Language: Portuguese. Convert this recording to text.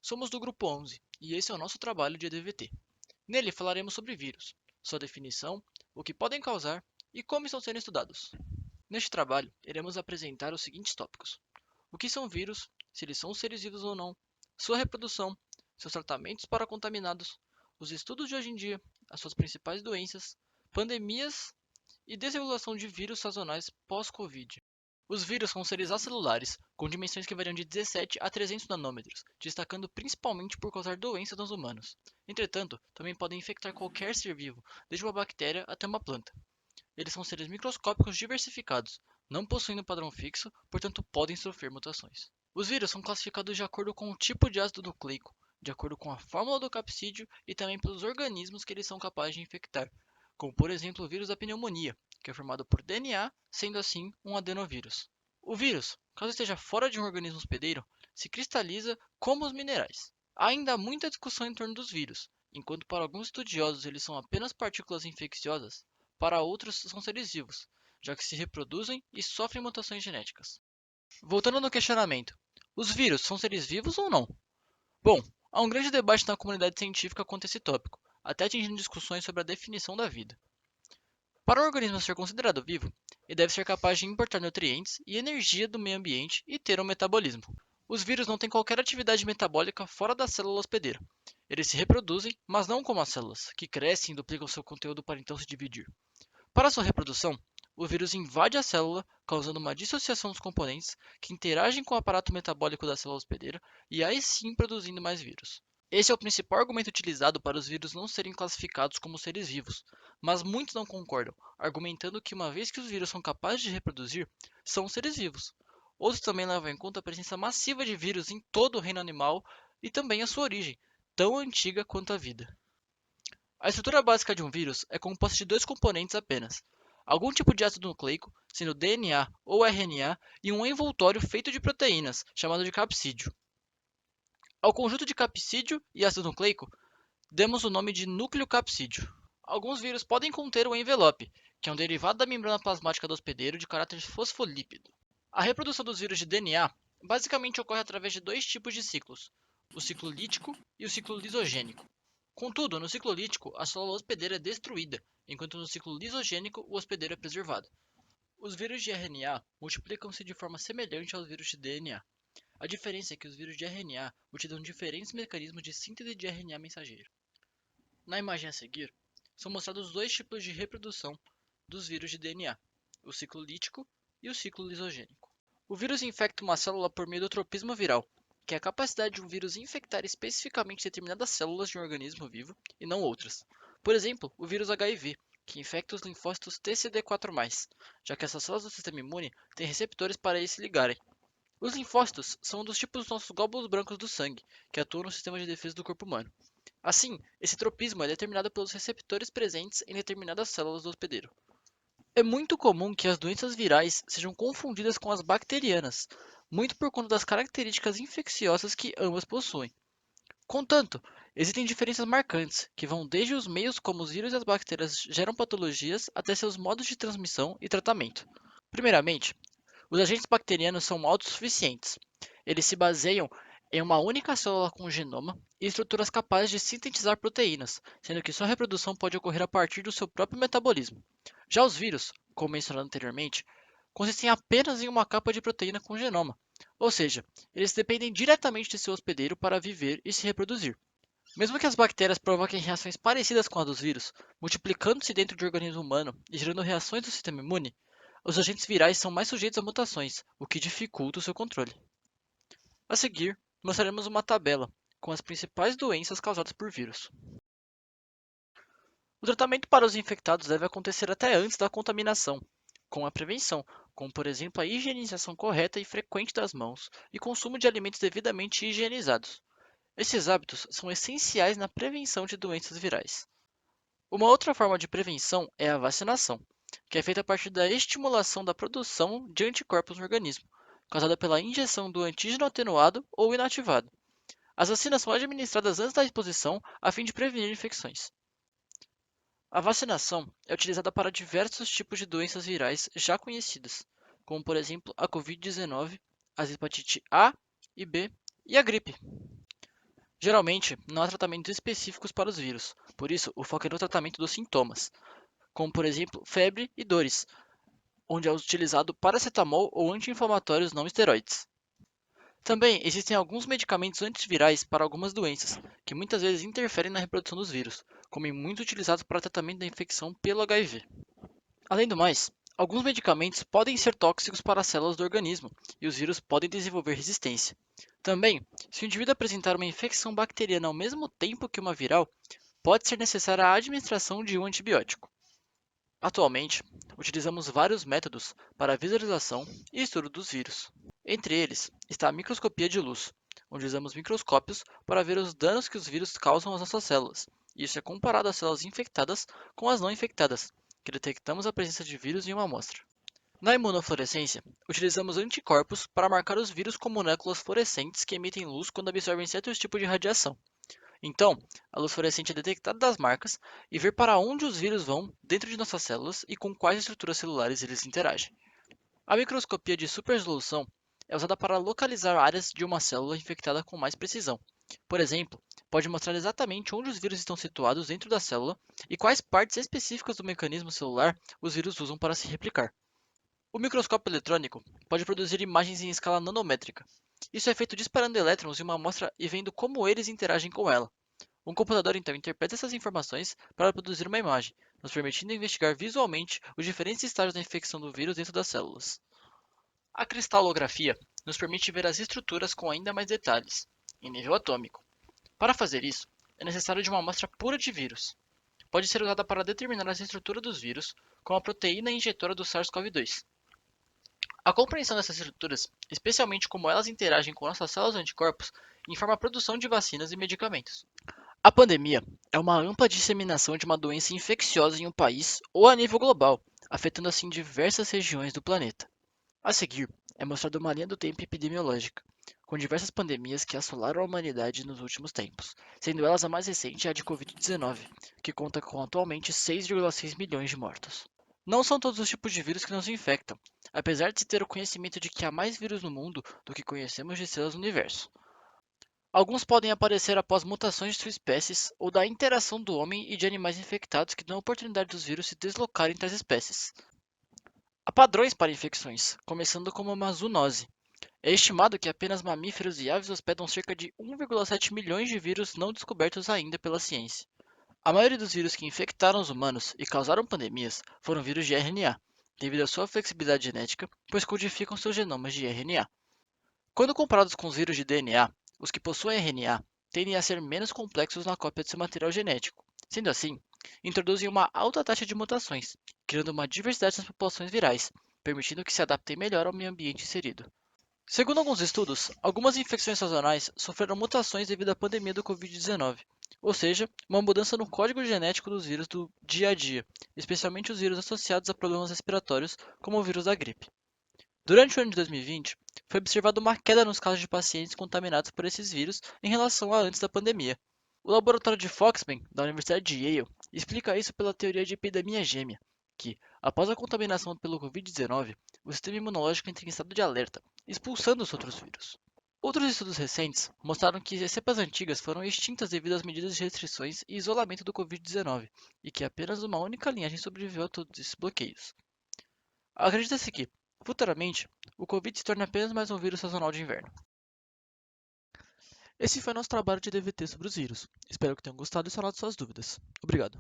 Somos do Grupo 11 e esse é o nosso trabalho de EDVT. Nele falaremos sobre vírus, sua definição, o que podem causar e como estão sendo estudados. Neste trabalho, iremos apresentar os seguintes tópicos: o que são vírus, se eles são seres vivos ou não, sua reprodução, seus tratamentos para contaminados, os estudos de hoje em dia, as suas principais doenças, pandemias e desenvolvimento de vírus sazonais pós-Covid. Os vírus são seres acelulares, com dimensões que variam de 17 a 300 nanômetros, destacando principalmente por causar doenças nos humanos. Entretanto, também podem infectar qualquer ser vivo, desde uma bactéria até uma planta. Eles são seres microscópicos diversificados, não possuindo padrão fixo, portanto podem sofrer mutações. Os vírus são classificados de acordo com o tipo de ácido nucleico, de acordo com a fórmula do capsídeo e também pelos organismos que eles são capazes de infectar, como por exemplo o vírus da pneumonia, que é formado por DNA, sendo assim um adenovírus. O vírus, caso esteja fora de um organismo hospedeiro, se cristaliza como os minerais. Há ainda muita discussão em torno dos vírus, enquanto para alguns estudiosos eles são apenas partículas infecciosas, para outros são seres vivos, já que se reproduzem e sofrem mutações genéticas. Voltando no questionamento, os vírus são seres vivos ou não? Bom, há um grande debate na comunidade científica quanto a esse tópico, até atingindo discussões sobre a definição da vida. Para um organismo ser considerado vivo, ele deve ser capaz de importar nutrientes e energia do meio ambiente e ter um metabolismo. Os vírus não têm qualquer atividade metabólica fora da célula hospedeira. Eles se reproduzem, mas não como as células, que crescem e duplicam seu conteúdo para então se dividir. Para sua reprodução, o vírus invade a célula, causando uma dissociação dos componentes que interagem com o aparato metabólico da célula hospedeira e aí sim produzindo mais vírus. Esse é o principal argumento utilizado para os vírus não serem classificados como seres vivos, mas muitos não concordam, argumentando que uma vez que os vírus são capazes de reproduzir, são seres vivos. Outros também levam em conta a presença massiva de vírus em todo o reino animal e também a sua origem, tão antiga quanto a vida. A estrutura básica de um vírus é composta de dois componentes apenas: algum tipo de ácido nucleico, sendo DNA ou RNA, e um envoltório feito de proteínas, chamado de capsídeo. Ao conjunto de capsídeo e ácido nucleico, demos o nome de núcleo capsídeo. Alguns vírus podem conter o envelope, que é um derivado da membrana plasmática do hospedeiro de caráter fosfolípido. A reprodução dos vírus de DNA basicamente ocorre através de dois tipos de ciclos: o ciclo lítico e o ciclo lisogênico. Contudo, no ciclo lítico, a célula hospedeira é destruída, enquanto no ciclo lisogênico o hospedeiro é preservado. Os vírus de RNA multiplicam-se de forma semelhante aos vírus de DNA. A diferença é que os vírus de RNA utilizam diferentes mecanismos de síntese de RNA mensageiro. Na imagem a seguir, são mostrados dois tipos de reprodução dos vírus de DNA, o ciclo lítico e o ciclo lisogênico. O vírus infecta uma célula por meio do tropismo viral, que é a capacidade de um vírus infectar especificamente determinadas células de um organismo vivo e não outras. Por exemplo, o vírus HIV, que infecta os linfócitos TCD4+, já que essas células do sistema imune têm receptores para eles se ligarem. Os linfócitos são um dos tipos dos nossos glóbulos brancos do sangue, que atuam no sistema de defesa do corpo humano. Assim, esse tropismo é determinado pelos receptores presentes em determinadas células do hospedeiro. É muito comum que as doenças virais sejam confundidas com as bacterianas, muito por conta das características infecciosas que ambas possuem. Contanto, existem diferenças marcantes, que vão desde os meios como os vírus e as bactérias geram patologias até seus modos de transmissão e tratamento. Primeiramente, os agentes bacterianos são autossuficientes. Eles se baseiam em uma única célula com genoma e estruturas capazes de sintetizar proteínas, sendo que sua reprodução pode ocorrer a partir do seu próprio metabolismo. Já os vírus, como mencionado anteriormente, consistem apenas em uma capa de proteína com genoma, ou seja, eles dependem diretamente de seu hospedeiro para viver e se reproduzir. Mesmo que as bactérias provoquem reações parecidas com a dos vírus, multiplicando-se dentro do organismo humano e gerando reações do sistema imune, os agentes virais são mais sujeitos a mutações, o que dificulta o seu controle. A seguir, mostraremos uma tabela com as principais doenças causadas por vírus. O tratamento para os infectados deve acontecer até antes da contaminação, com a prevenção, como por exemplo a higienização correta e frequente das mãos e consumo de alimentos devidamente higienizados. Esses hábitos são essenciais na prevenção de doenças virais. Uma outra forma de prevenção é a vacinação, que é feita a partir da estimulação da produção de anticorpos no organismo, causada pela injeção do antígeno atenuado ou inativado. As vacinas são administradas antes da exposição a fim de prevenir infecções. A vacinação é utilizada para diversos tipos de doenças virais já conhecidas, como por exemplo a Covid-19, as hepatite A e B e a gripe. Geralmente, não há tratamentos específicos para os vírus, por isso o foco é no tratamento dos sintomas, como por exemplo febre e dores, onde é utilizado paracetamol ou anti-inflamatórios não esteroides. Também existem alguns medicamentos antivirais para algumas doenças, que muitas vezes interferem na reprodução dos vírus, como muito utilizados para tratamento da infecção pelo HIV. Além do mais, alguns medicamentos podem ser tóxicos para as células do organismo e os vírus podem desenvolver resistência. Também, se o indivíduo apresentar uma infecção bacteriana ao mesmo tempo que uma viral, pode ser necessária a administração de um antibiótico. Atualmente, utilizamos vários métodos para a visualização e estudo dos vírus. Entre eles está a microscopia de luz, onde usamos microscópios para ver os danos que os vírus causam às nossas células. Isso é comparado às células infectadas com as não infectadas, que detectamos a presença de vírus em uma amostra. Na imunofluorescência, utilizamos anticorpos para marcar os vírus com moléculas fluorescentes que emitem luz quando absorvem certos tipos de radiação. Então, a luz fluorescente é detectada das marcas e ver para onde os vírus vão dentro de nossas células e com quais estruturas celulares eles interagem. A microscopia de superresolução é usada para localizar áreas de uma célula infectada com mais precisão. Por exemplo, pode mostrar exatamente onde os vírus estão situados dentro da célula e quais partes específicas do mecanismo celular os vírus usam para se replicar. O microscópio eletrônico pode produzir imagens em escala nanométrica. Isso é feito disparando elétrons em uma amostra e vendo como eles interagem com ela. Um computador então interpreta essas informações para produzir uma imagem, nos permitindo investigar visualmente os diferentes estágios da infecção do vírus dentro das células. A cristalografia nos permite ver as estruturas com ainda mais detalhes, em nível atômico. Para fazer isso, é necessário de uma amostra pura de vírus. Pode ser usada para determinar a estrutura dos vírus, como a proteína injetora do SARS-CoV-2. A compreensão dessas estruturas, especialmente como elas interagem com nossas células e anticorpos, informa a produção de vacinas e medicamentos. A pandemia é uma ampla disseminação de uma doença infecciosa em um país ou a nível global, afetando assim diversas regiões do planeta. A seguir, é mostrada uma linha do tempo epidemiológica, com diversas pandemias que assolaram a humanidade nos últimos tempos, sendo elas a mais recente a de Covid-19, que conta com atualmente 6,6 milhões de mortos. Não são todos os tipos de vírus que nos infectam, apesar de se ter o conhecimento de que há mais vírus no mundo do que conhecemos de células no universo. Alguns podem aparecer após mutações de suas espécies ou da interação do homem e de animais infectados que dão a oportunidade dos vírus se deslocarem entre as espécies. Há padrões para infecções, começando como uma zoonose. É estimado que apenas mamíferos e aves hospedam cerca de 1,7 milhões de vírus não descobertos ainda pela ciência. A maioria dos vírus que infectaram os humanos e causaram pandemias foram vírus de RNA, devido à sua flexibilidade genética, pois codificam seus genomas de RNA. Quando comparados com os vírus de DNA, os que possuem RNA tendem a ser menos complexos na cópia de seu material genético. Sendo assim, introduzem uma alta taxa de mutações, criando uma diversidade nas populações virais, permitindo que se adaptem melhor ao meio ambiente inserido. Segundo alguns estudos, algumas infecções sazonais sofreram mutações devido à pandemia do Covid-19, ou seja, uma mudança no código genético dos vírus do dia a dia, especialmente os vírus associados a problemas respiratórios, como o vírus da gripe. Durante o ano de 2020, foi observada uma queda nos casos de pacientes contaminados por esses vírus em relação a antes da pandemia. O laboratório de Foxman, da Universidade de Yale, explica isso pela teoria de epidemia gêmea, que, após a contaminação pelo Covid-19, o sistema imunológico entra em estado de alerta, expulsando os outros vírus. Outros estudos recentes mostraram que as cepas antigas foram extintas devido às medidas de restrições e isolamento do Covid-19, e que apenas uma única linhagem sobreviveu a todos esses bloqueios. Acredita-se que, futuramente, o Covid se torne apenas mais um vírus sazonal de inverno. Esse foi nosso trabalho de DVT sobre os vírus. Espero que tenham gostado e sanado suas dúvidas. Obrigado.